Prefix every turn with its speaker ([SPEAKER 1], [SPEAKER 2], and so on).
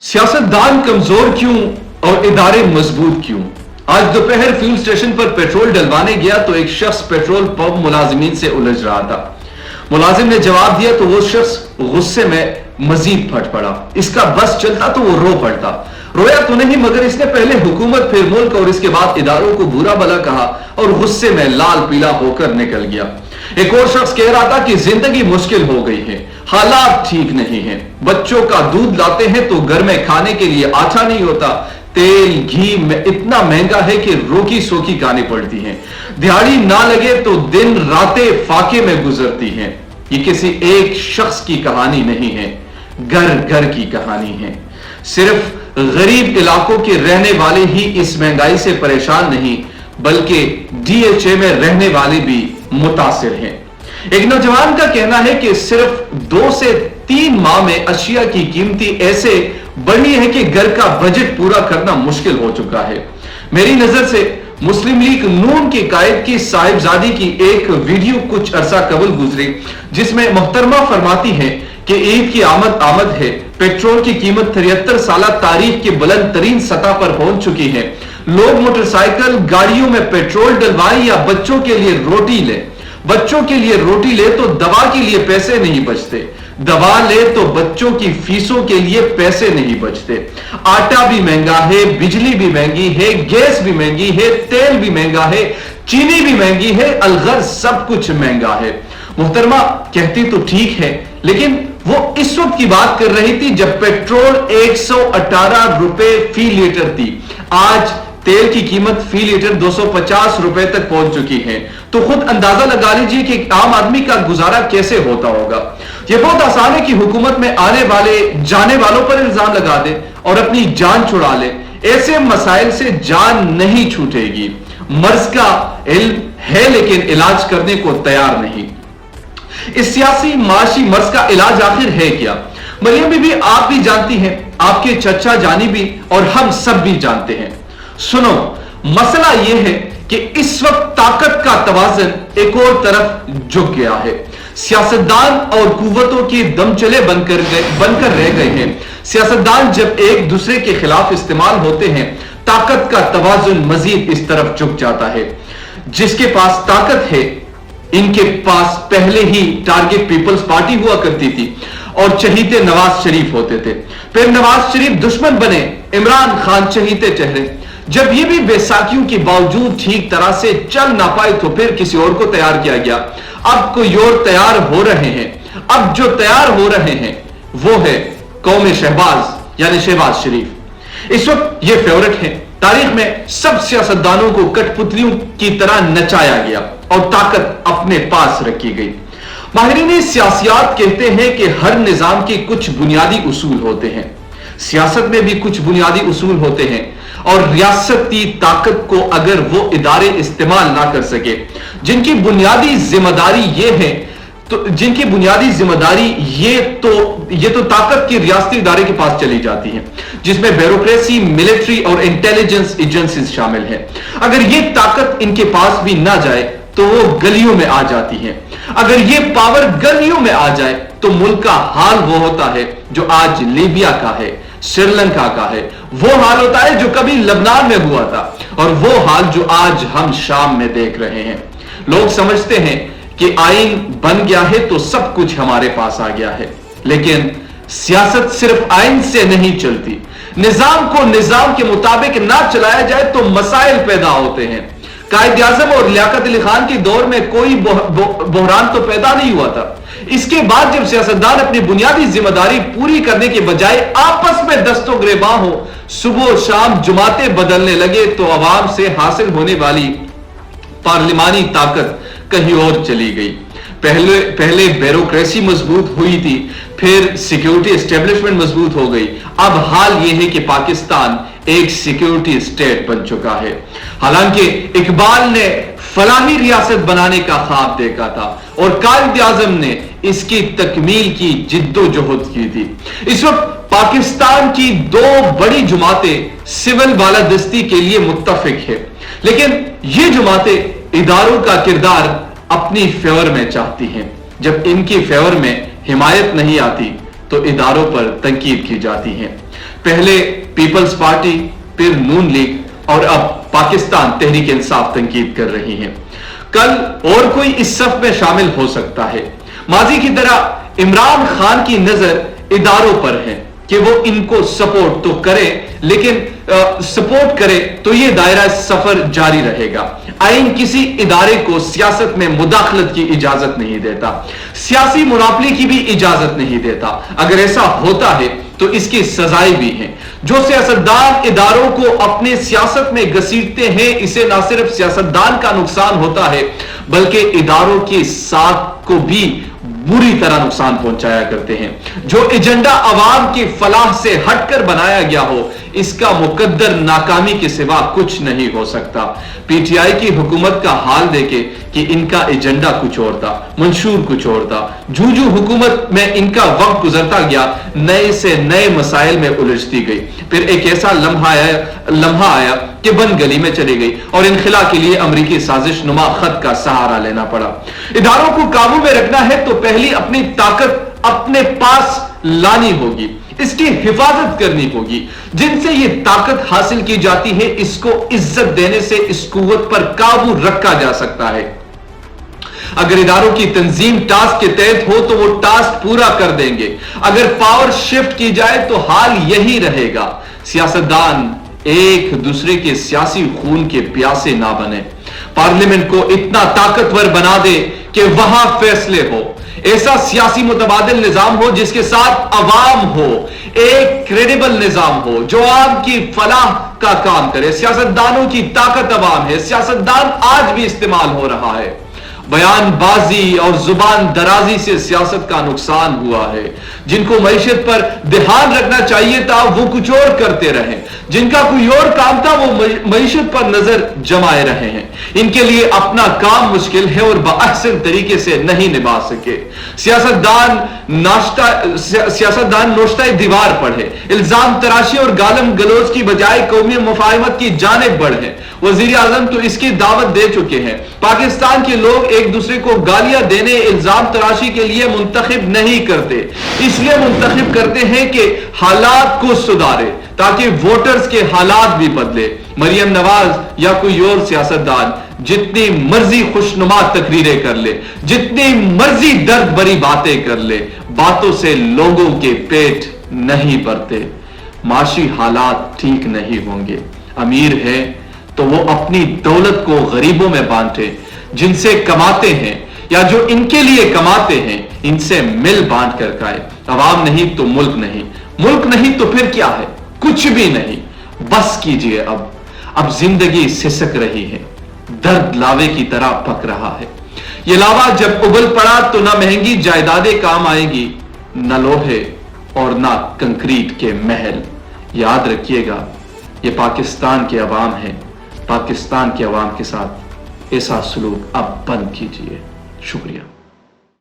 [SPEAKER 1] सियासतदान कमजोर क्यों और इदारे मजबूत क्यों? आज दोपहर फ्यूल स्टेशन पर पेट्रोल डलवाने गया तो एक शख्स पेट्रोल पंप मुलाजिमीन से उलझ रहा था। मुलाजिम ने जवाब दिया तो वो शख्स गुस्से में मजीद फट पड़ा। इसका बस चलता तो वो रो पड़ता। रोया तो नहीं, मगर इसने पहले हुकूमत फिर मुल्क और इसके बाद इदारों को बुरा भला कहा और गुस्से में लाल पीला होकर निकल गया। एक और शख्स कह रहा था कि जिंदगी मुश्किल हो गई है, हालात ठीक नहीं है। बच्चों का दूध लाते हैं तो घर में खाने के लिए आटा नहीं होता, तेल घी में इतना महंगा है कि रोकी सोखी खानी पड़ती है। दिहाड़ी ना लगे तो दिन रातें फाके में गुजरती हैं। ये किसी एक शख्स की कहानी नहीं है, घर घर की कहानी है। सिर्फ गरीब इलाकों के रहने वाले ही इस महंगाई से परेशान नहीं, बल्कि डीएचए में रहने वाले भी मुतासिर हैं। एक नौजवान का कहना है कि सिर्फ 2 से 3 माह में अशिया की कीमती ऐसे बढ़ी है कि घर का बजट पूरा करना मुश्किल हो चुका है। मेरी नजर से मुस्लिम लीग नून के कायद की साहिबजादी की एक वीडियो कुछ अरसा कबल गुजरी, जिसमें मोहतरमा फरमाती है कि ईद की आमद आमद है। पेट्रोल की कीमत 73 साल तारीख की बुलंद तरीन सतह पर पहुंच चुकी है। लोग मोटरसाइकिल गाड़ियों में पेट्रोल डलवाएं या बच्चों के लिए रोटी ले। बच्चों के लिए रोटी ले तो दवा के लिए पैसे नहीं बचते, दवा ले तो बच्चों की फीसों के लिए पैसे नहीं बचते। आटा भी महंगा है, बिजली भी महंगी है, गैस भी महंगी है, तेल भी महंगा है, चीनी भी महंगी है, अलगर्ज सब कुछ महंगा है। मोहतरमा कहती तो ठीक है, लेकिन वो इस वक्त की बात कर रही थी जब पेट्रोल 118 रुपए फी लीटर थी। आज तेल की कीमत फी लीटर 250 रुपए तक पहुंच चुकी है। तो खुद अंदाजा लगा लीजिए कि आम आदमी का गुजारा कैसे होता होगा। यह बहुत आसान है कि हुकूमत में आने वाले जाने वालों पर इल्जाम लगा दे और अपनी जान छुड़ा ले। ऐसे मसाइल से जान नहीं छूटेगी। मर्ज का इल्म है लेकिन इलाज करने को तैयार नहीं। इस सियासी माशी मर्ज का इलाज आखिर है क्या? मरियम बीबी आप भी जानती हैं, आपके चचा जानी भी और हम सब भी जानते हैं। सुनो, मसला यह है कि इस वक्त ताकत का तवाज़न एक और तरफ झुक गया है। सियासतदान और कुव्वतों के दमचले बनकर रह गए हैं। सियासतदान जब एक दूसरे के खिलाफ इस्तेमाल होते हैं, ताकत का तवाज़ुन मजीद इस तरफ झुक जाता है। जिसके पास ताकत है, इनके पास पहले ही टारगेट पीपल्स पार्टी हुआ करती थी और चहीते नवाज शरीफ होते थे। फिर नवाज शरीफ दुश्मन बने, इमरान खान चहीते चेहरे। जब ये भी बेसाखियों के बावजूद ठीक तरह से चल ना पाए तो फिर किसी और को तैयार किया गया। अब कोई और तैयार हो रहे हैं। अब जो तैयार हो रहे हैं वो है कौम शहबाज यानी शहबाज शरीफ। इस वक्त ये फेवरेट है। तारीख में सब सियासतदानों को कठपुतलियों की तरह नचाया गया और ताकत अपने पास रखी गई। माहिरीन सियासियात कहते हैं कि हर निजाम के कुछ बुनियादी उसूल होते हैं। सियासत में भी कुछ बुनियादी उसूल होते हैं और रियासती ताकत को अगर वो इदारे इस्तेमाल ना कर सके, जिनकी बुनियादी जिम्मेदारी ये है, तो जिनकी बुनियादी जिम्मेदारी ये तो ताकत की रियासती इदारे के पास चली जाती है, जिसमें ब्यूरोक्रेसी, मिलिट्री और इंटेलिजेंस एजेंसीज शामिल है। अगर ये ताकत इनके पास भी ना जाए तो वो गलियों में आ जाती है। अगर ये पावर गलियों में आ जाए तो मुल्क का हाल वो होता है जो आज लीबिया का है, श्रीलंका का है। वो हाल होता है जो कभी लबनान में हुआ था और वो हाल जो आज हम शाम में देख रहे हैं। लोग समझते हैं कि आईन बन गया है तो सब कुछ हमारे पास आ गया है, लेकिन सियासत सिर्फ आईन से नहीं चलती। निजाम को निजाम के मुताबिक ना चलाया जाए तो मसाइल पैदा होते हैं। कायद आजम और लियाकत अली खान के दौर में कोई बहरान तो पैदा नहीं हुआ था। इसके बाद जब सियासतदान अपनी बुनियादी जिम्मेदारी पूरी करने के बजाय आपस में दस्तों गिरेबां हो, सुबह शाम जुमातें बदलने लगे तो अवाम से हासिल होने वाली पार्लिमानी ताकत कहीं और चली गई। पहले ब्यूरोक्रेसी मजबूत हुई थी, फिर सिक्योरिटी एस्टेब्लिशमेंट मजबूत हो गई। अब हाल यह है कि पाकिस्तान एक सिक्योरिटी स्टेट बन चुका है। हालांकि इकबाल ने फलाही रियासत बनाने का ख्वाब देखा था और कायद आजम ने इसकी तकमील की जिद्दोजहद की थी। इस वक्त पाकिस्तान की 2 बड़ी जमातें सिविल बालादस्ती के लिए मुत्तफिक है, लेकिन ये जमातें इदारों का किरदार अपनी फेवर में चाहती हैं। जब इनकी फेवर में हिमायत नहीं आती तो इदारों पर तनकीद की जाती है। पहले पीपल्स पार्टी, फिर नून लीग और अब पाकिस्तान तहरीक इंसाफ तनकीद कर रही हैं। कल और कोई इस सफ में शामिल हो सकता है। माजी की तरह इमरान खान की नजर इदारों पर है कि वो इनको सपोर्ट तो करे, लेकिन सपोर्ट करे तो ये दायरा सफर जारी रहेगा। आइन किसी इदारे को सियासत में मुदाखलत की इजाजत नहीं देता, सियासी मुनाफली की भी इजाजत नहीं देता। अगर ऐसा होता है तो इसकी सजाएं भी हैं। जो सियासतदान इदारों को अपने सियासत में घसीटते हैं, इसे ना सिर्फ सियासतदान का नुकसान होता है बल्कि इदारों के साथ को भी बुरी तरह नुकसान पहुंचाया करते हैं। जो एजेंडा अवाम की फलाह से हटकर बनाया गया हो, इसका मुकद्दर नाकामी के सिवा कुछ नहीं हो सकता। पीटीआई की हुकूमत का हाल देखे कि इनका एजेंडा कुछ और था, मंशूर कुछ और था। जूझू हुकूमत में इनका वक्त गुजरता गया, नए से नए मसाइल में उलझती गई। फिर एक ऐसा लम्हा आया कि बंद गली में चली गई और इनखिला के लिए अमरीकी साजिश नुमा खत का सहारा लेना पड़ा। इदारों को काबू में रखना है तो पहली अपनी ताकत अपने पास लानी होगी, इसकी हिफाजत करनी होगी। जिनसे यह ताकत हासिल की जाती है, इसको इज्जत देने से इस कुव्वत पर काबू रखा जा सकता है। अगर इदारों की तंजीम टास्क के तहत हो तो वो टास्क पूरा कर देंगे। अगर पावर शिफ्ट की जाए तो हाल यही रहेगा। सियासतदान एक दूसरे के सियासी खून के प्यासे ना बने। पार्लियामेंट को इतना ताकतवर बना दे कि वहां फैसले हो। ऐसा सियासी मुतबादिल निजाम हो जिसके साथ अवाम हो, एक क्रेडिबल निजाम हो जो आवाम की फलाह का काम करे। सियासतदानों की ताकत अवाम है, सियासतदान आज भी इस्तेमाल हो रहा है। बयानबाजी और जुबान दराजी से सियासत का नुकसान हुआ है। जिनको मईशत पर ध्यान रखना चाहिए था वो कुछ और करते रहे, जिनका कोई और काम था वो मईशत पर नजर जमाए रहे हैं। इनके लिए अपना काम मुश्किल है और बाअहसन तरीके से नहीं निभा सके। सियासतदान नोश्ता दीवार पर है। इल्जाम तराशी और गालम गलोच की बजाय कौमी मुफाहिमत की जानिब बढ़े। वजीर आजम तो इसकी दावत दे चुके हैं। पाकिस्तान के लोग एक दूसरे को गालियां देने, इल्जाम तराशी के लिए मुंतखब नहीं करते, इसलिए मुंतखब करते हैं कि हालात को सुधारे ताकि वोटर्स के हालात भी बदले। मरियम नवाज या कोई और सियासतदान जितनी मर्जी खुशनुमा तकरीरें कर ले, जितनी मर्जी दर्द भरी बातें कर ले, बातों से लोगों के पेट नहीं भरते, माशी हालात ठीक नहीं होंगे। अमीर है तो वो अपनी दौलत को गरीबों में बांटे। जिनसे कमाते हैं या जो इनके लिए कमाते हैं, इनसे मिल बांट कर खाए। अवाम नहीं तो मुल्क नहीं, मुल्क नहीं तो फिर क्या है? कुछ भी नहीं। बस कीजिए अब जिंदगी सिसक रही है, दर्द लावे की तरह पक रहा है। ये लावा जब उबल पड़ा तो ना महंगी जायदादें काम आएंगी, ना लोहे और ना कंक्रीट के महल। याद रखिएगा, ये पाकिस्तान के अवाम है। पाकिस्तान के अवाम के साथ ऐसा सलूक अब बंद कीजिए। शुक्रिया।